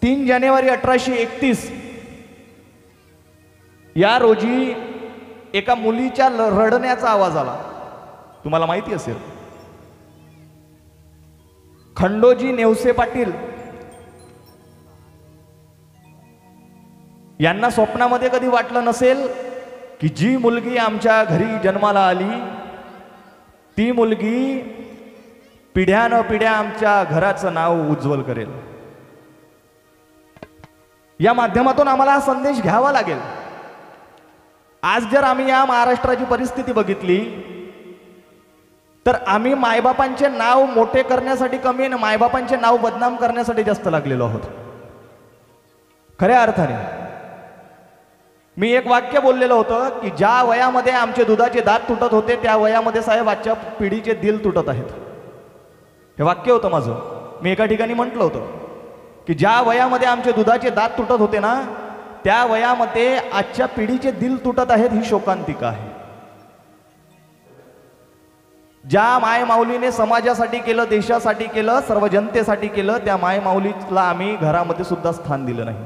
3 जानेवारी 1831 या रोजी एका मुलीच्या रडण्याचा आवाज आला. तुम्हाला माहिती असेल, खंडोजी नेवसे पाटील यांना स्वप्नामध्ये कधी वाटलं नसेल की जी मुलगी आमच्या घरी जन्माला आली ती मुलगी पिढ्यानपिढ्या आमच्या घराचं नाव उज्ज्वल करेल. या माध्यमातून आम्हाला हा संदेश घ्यावा लागेल. आज जर आम्ही या महाराष्ट्राची परिस्थिती बघितली तर आम्ही मायबापांचे नाव मोठे करण्यासाठी कमी आणि मायबापांचे नाव बदनाम करण्यासाठी जास्त लागलेलो आहोत. खऱ्या अर्थाने मी एक वाक्य बोललेलं होतं की ज्या वयामध्ये आमचे दुधाचे दात तुटत होते त्या वयामध्ये साहेब आजच्या पिढीचे दिल तुटत आहेत. हे वाक्य होतं माझं. मी एका ठिकाणी म्हटलं होतं की ज्या वयामध्ये आमचे दुधाचे दात तुटत होते ना त्या वयामध्ये आजच्या पिढीचे दिल तुटत आहेत. ही शोकांतिका आहे. ज्या माय माऊलीने समाजासाठी केलं, देशासाठी केलं, सर्व जनतेसाठी केलं, त्या माय माऊलीला आम्ही घरामध्ये सुद्धा स्थान दिलं नाही.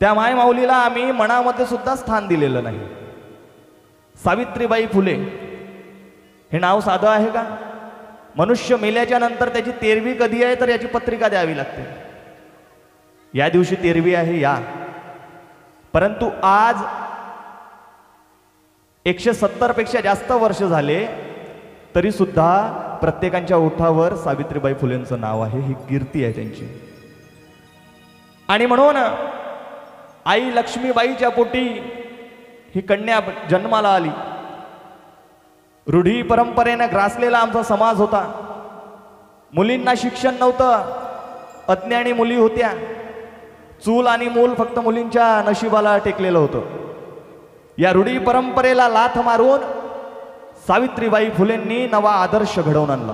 त्या माय माऊलीला आम्ही मनामध्ये सुद्धा स्थान दिलेलं नाही. सावित्रीबाई फुले हे नाव साधं आहे का? मनुष्य मेल्याच्या नंतर त्याची 13वी कधी आहे तर याची पत्रिका द्यावी लागते. या दिवशी 13वी आहे या. परंतु आज 170 पेक्षा जास्त वर्ष झाले तरी सुद्धा प्रत्येकाच्या ओठावर सावित्रीबाई फुलेंचं नाव आहे. ही कीर्ती आहे त्यांची. आणि म्हणून आई लक्ष्मीबाईच्या पोटी ही कन्या जन्माला आली. रूढी परंपरेने ग्रासलेला आमचा समाज होता. मुलींना शिक्षण नव्हतं, अज्ञानी मुली होत्या. चूल आणि मूल फक्त मुलींच्या नशिबाला टेकलेलं होतं. या रूढी परंपरेला लाथ मारून सावित्रीबाई फुलेंनी नवा आदर्श घडवून आणला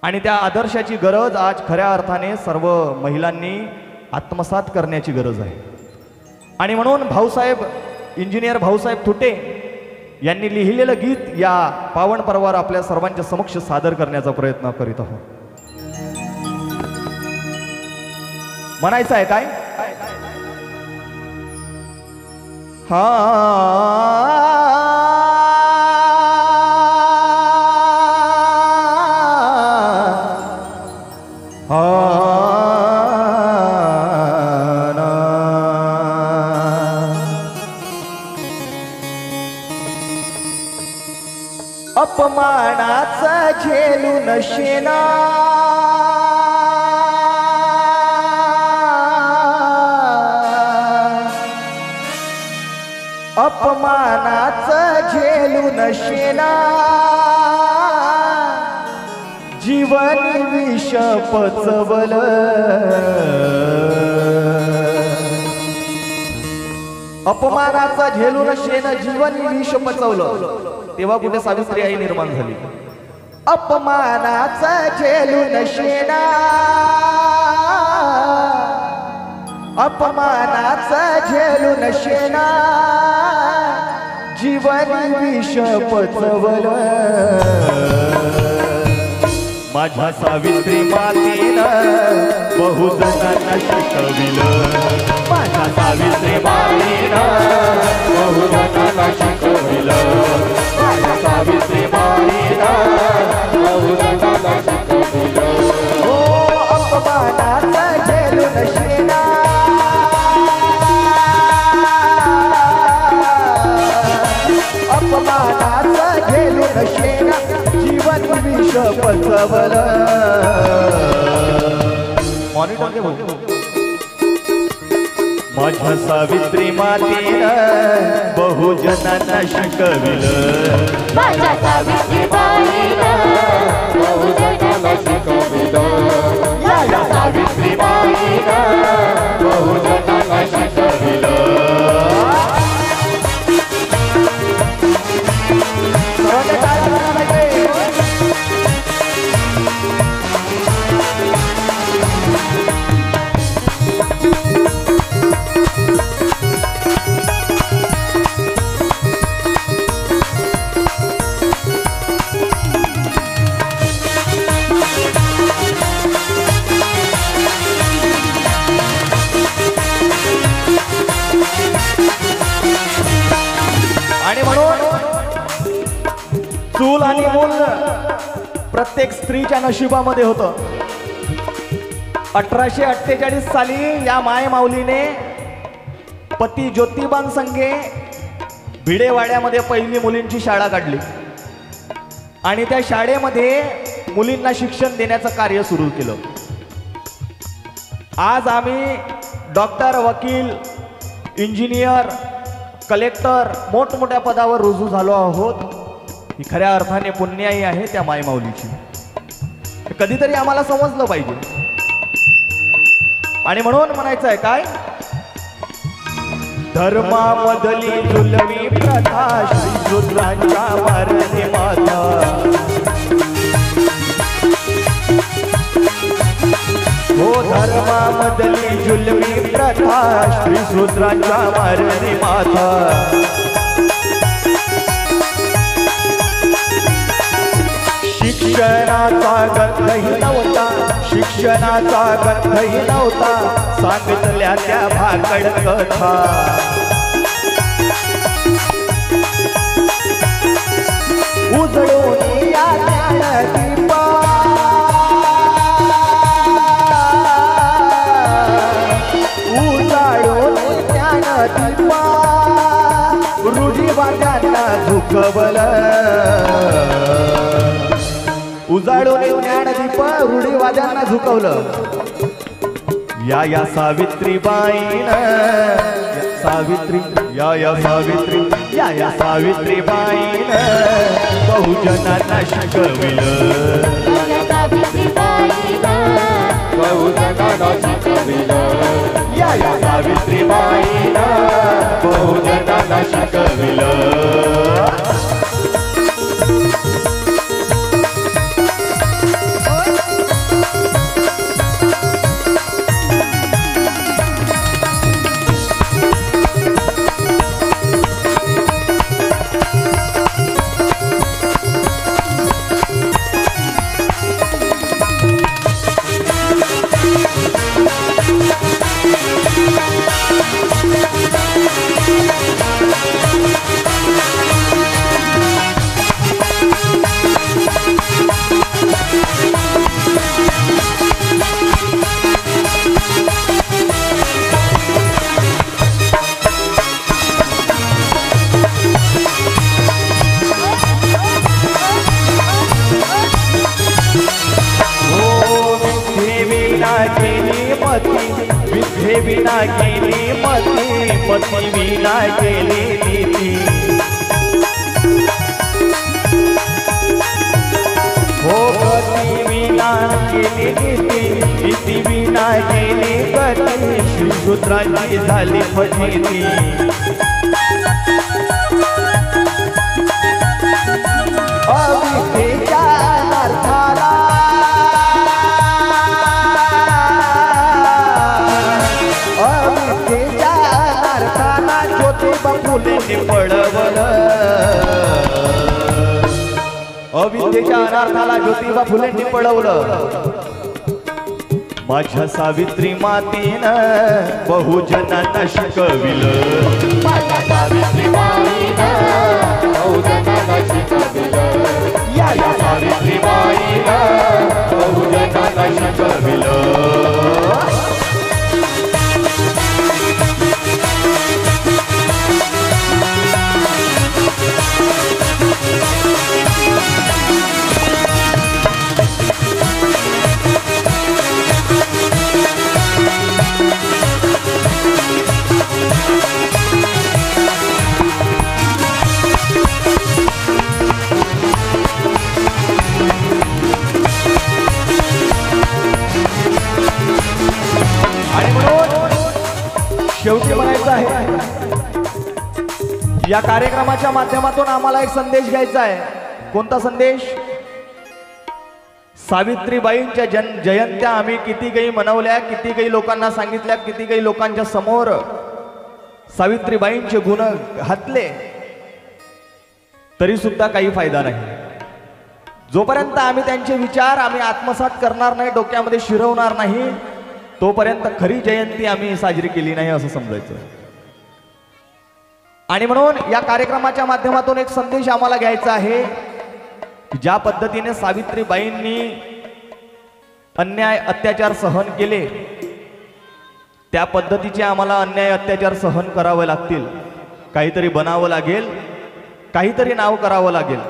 आणि त्या आदर्शाची गरज आज खऱ्या अर्थाने सर्व महिलांनी आत्मसात करण्याची गरज आहे. आणि म्हणून भाऊसाहेब इंजिनियर भाऊसाहेब थुटे यांनी लिहिलेलं गीत या पावन पर्वावर आपल्या सर्वांच्या समक्ष सादर करण्याचा प्रयत्न करीत आहोत. म्हणायचं आहे काय? अपमानाचा झेलून शेना अपमानाचा झेलून शेना जीवन विष पचवलं. अपमानाचा झेलून शेन जीवन विष पचवलं. तेव्हा कुठे सावित्री आई निर्माण झाली. अपमानाचा झेलून शेना अपमानाचा झेलून शेना जीवन विष पचवलं. माझ्या सावित्री मातेनं बहुजनांना शिकविलं. माझ्या सावित्री मातेनं बहुजनांना शिकविलं. माझ्या सावित्री मातेनं बहुजनांना शिकविलं. हो अपमानाचा झेलून शेना अपमानाचा झेलून शेना जीवन विष पचवलं. मॉनिटर दे बोल. माझ्या सावित्री मातेनं बहुजनांना शिकविलं. माझ्या सावित्री बाईनं बहुजनांना शिकविलं. माझ्या सावित्री बाईनं बहुजनांना शिकविलं. प्रत्येक स्त्रीच्या नशिबामध्ये होतं. 1848 साली या माय माऊलीने पती ज्योतिबान संगे भिडेवाड्यामध्ये पहिली मुलींची शाळा काढली आणि त्या शाळेमध्ये मुलींना शिक्षण देण्याचं कार्य सुरू केलं. आज आम्ही डॉक्टर, वकील, इंजिनियर, कलेक्टर मोठमोठ्या पदावर रुजू झालो आहोत. ही खऱ्या अर्थाने पुण्याई आहे त्या मायमाऊलीची. कधीतरी आम्हाला समजलं पाहिजे. आणि म्हणून म्हणायचं आहे काय, धर्मामधली जुलमी प्रथा श्रीशूद्रांच्या मारणे माता. हो धर्मामधली जुलमी प्रथा श्रीशूद्रांच्या मारणे माता. शिक्षणाचा गंधही नव्हता, शिक्षणाचा गंधही नव्हता, सांगितल्या त्या भाकड कथा. उजळून या ज्ञानदीपा, उजाळून ज्ञानदीपा, रूढीवाद्यांना झुकवलं. उजाळून ज्ञानदीप रूढीवाद्यांना झुकवलं. या सावित्रीबाईनं, सावित्री या सावित्री, या सावित्रीबाईनं बहुजनांना शिकविलं. बहुजनांना शिकविलं. या सावित्रीबाईनं बहुजनांना शिकविलं. विद्ये विना केली मती, मती विना केली नीती. हो मती विना केली नीती, नीती विना केली गती, श्रीशूद्रांची झाली फजिती. अविद्येच्या अर्थाला फुलेने पळवलं. अविद्येच्या अनर्थाला ज्योतिबा फुलेंनी पळवलं. माझ्या सावित्री मातेनं बहुजनांना शिकविलं. माझ्या सावित्रीबाईनं बहुजनांना शिकविलं. या सावित्रीबाईनं बहुजनांना शिकविलं. शेवटी म्हणायचं आहे, या कार्यक्रमाच्या माध्यमातून आम्हाला एक संदेश घ्यायचा आहे. कोणता संदेश? सावित्रीबाईंच्या जयंत्या आम्ही किती काही मनवल्या, किती काही लोकांना सांगितल्या, किती काही लोकांच्या समोर सावित्रीबाईंचे गुण घातले, तरी सुद्धा काही फायदा नाही. जोपर्यंत आम्ही त्यांचे विचार आम्ही आत्मसात करणार नाही, डोक्यामध्ये शिरवणार नाही, तोपर्यंत खरी जयंती आम्ही साजरी केली नाही असं समजायचं. आणि म्हणून या कार्यक्रमाच्या माध्यमातून एक संदेश आम्हाला घ्यायचा आहे ज्या पद्धतीने सावित्रीबाईंनी अन्याय अत्याचार सहन केले त्या पद्धतीचे आम्हाला अन्याय अत्याचार सहन करावे लागतील. काहीतरी बनावं लागेल, काहीतरी नाव करावं लागेल.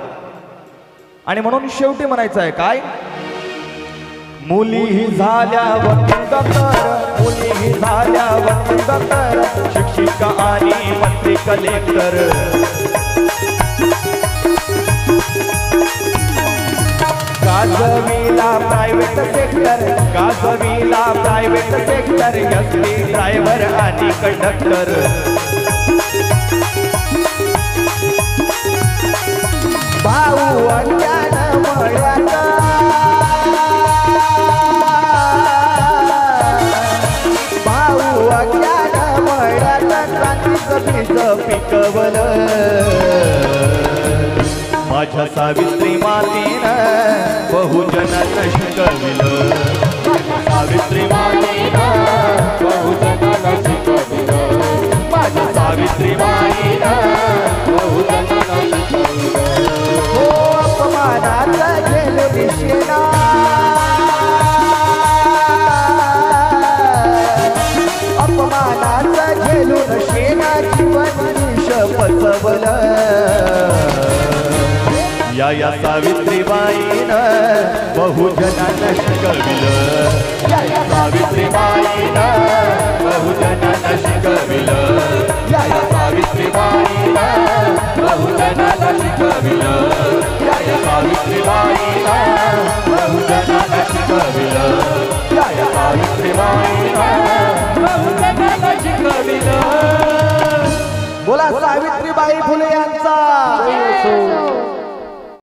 आणि म्हणून शेवटी म्हणायचं आहे काय, मुलीही झाल्या वकीलदार, मुलीही झाल्या वकीलदार, शिक्षिका आणि मंत्री कलेक्टर. गाजविला प्रायव्हेट सेक्टर, गाजविला प्रायव्हेट सेक्टर, एसटी ड्रायव्हर आणि कंडक्टर. भाऊ अज्ञान मळ्यात, भाऊ अज्ञान मळ्यात क्रांतीचं बीज पिकवलं. माझ्या सावित्री मातेनं बहुजनांना शिकविलं. सावित्री मातेनं बहुजनाला शिकविलं. माझ्या सावित्री मातेनं बहुजनाला शिकविलं. हो अपमानाचा झेलली शेना, अपमानाचा झेलून शेना जीवन विष पचवलं. या सावित्रीबाईनं बहुजनांना शिकविलं. या सावित्रीबाईनं बहुजनांना शिकविलं. या सावित्रीबाईनं बहुजनांना शिकविलं. या सावित्रीबाईनं बहुजनांना शिकविलं. या सावित्रीबाई